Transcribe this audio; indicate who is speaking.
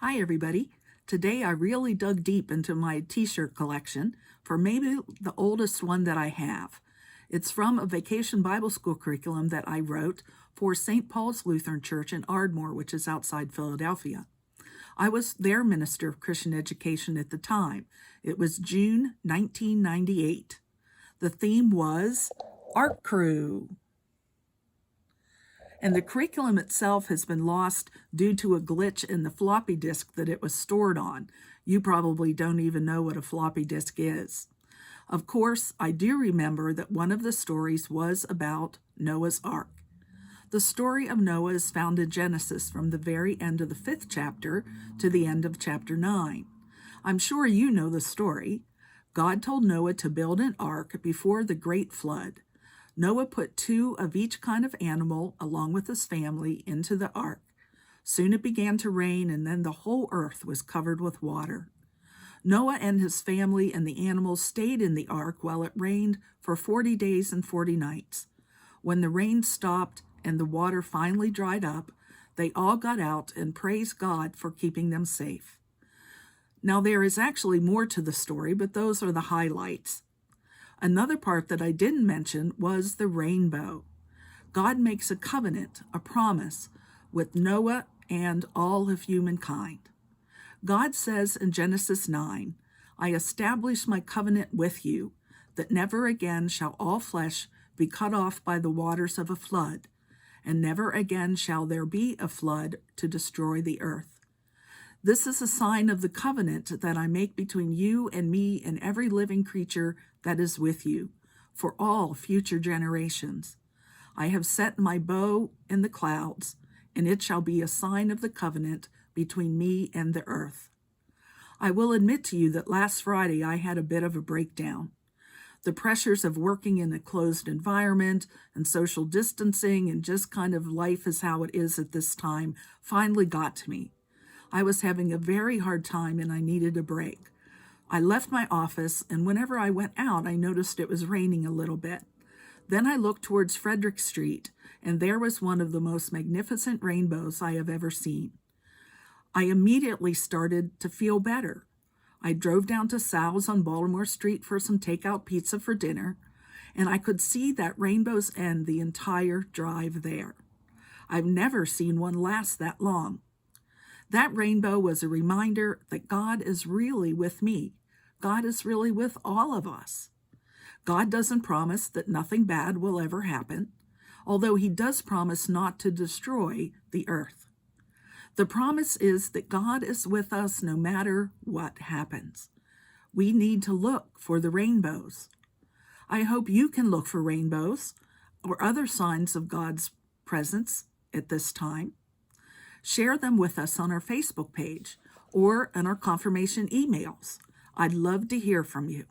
Speaker 1: Hi, everybody. Today I really dug deep into my t-shirt collection for maybe the oldest one that I have. It's from a vacation Bible school curriculum that I wrote for St. Paul's Lutheran Church in Ardmore, which is outside Philadelphia. I was their minister of Christian education at the time. It was June 1998. The theme was Art Crew. And the curriculum itself has been lost due to a glitch in the floppy disk that it was stored on. You probably don't even know what a floppy disk is. Of course, I do remember that one of the stories was about Noah's Ark. The story of Noah is found in Genesis from the very end of the 5th chapter to the end of chapter 9. I'm sure you know the story. God told Noah to build an ark before the great flood. Noah put 2 of each kind of animal, along with his family, into the ark. Soon it began to rain, and then the whole earth was covered with water. Noah and his family and the animals stayed in the ark while it rained for 40 days and 40 nights. When the rain stopped and the water finally dried up, they all got out and praised God for keeping them safe. Now, there is actually more to the story, but those are the highlights. Another part that I didn't mention was the rainbow. God makes a covenant, a promise, with Noah and all of humankind. God says in Genesis 9, "I establish my covenant with you, that never again shall all flesh be cut off by the waters of a flood, and never again shall there be a flood to destroy the earth. This is a sign of the covenant that I make between you and me and every living creature that is with you, for all future generations. I have set my bow in the clouds, and it shall be a sign of the covenant between me and the earth." I will admit to you that last Friday I had a bit of a breakdown. The pressures of working in a closed environment and social distancing and just kind of life is how it is at this time finally got to me. I was having a very hard time and I needed a break. I left my office, and whenever I went out, I noticed it was raining a little bit. Then I looked towards Frederick Street, and there was one of the most magnificent rainbows I have ever seen. I immediately started to feel better. I drove down to Sal's on Baltimore Street for some takeout pizza for dinner, and I could see that rainbow's end the entire drive there. I've never seen one last that long. That rainbow was a reminder that God is really with me. God is really with all of us. God doesn't promise that nothing bad will ever happen, although he does promise not to destroy the earth. The promise is that God is with us no matter what happens. We need to look for the rainbows. I hope you can look for rainbows or other signs of God's presence at this time. Share them with us on our Facebook page or in our confirmation emails. I'd love to hear from you.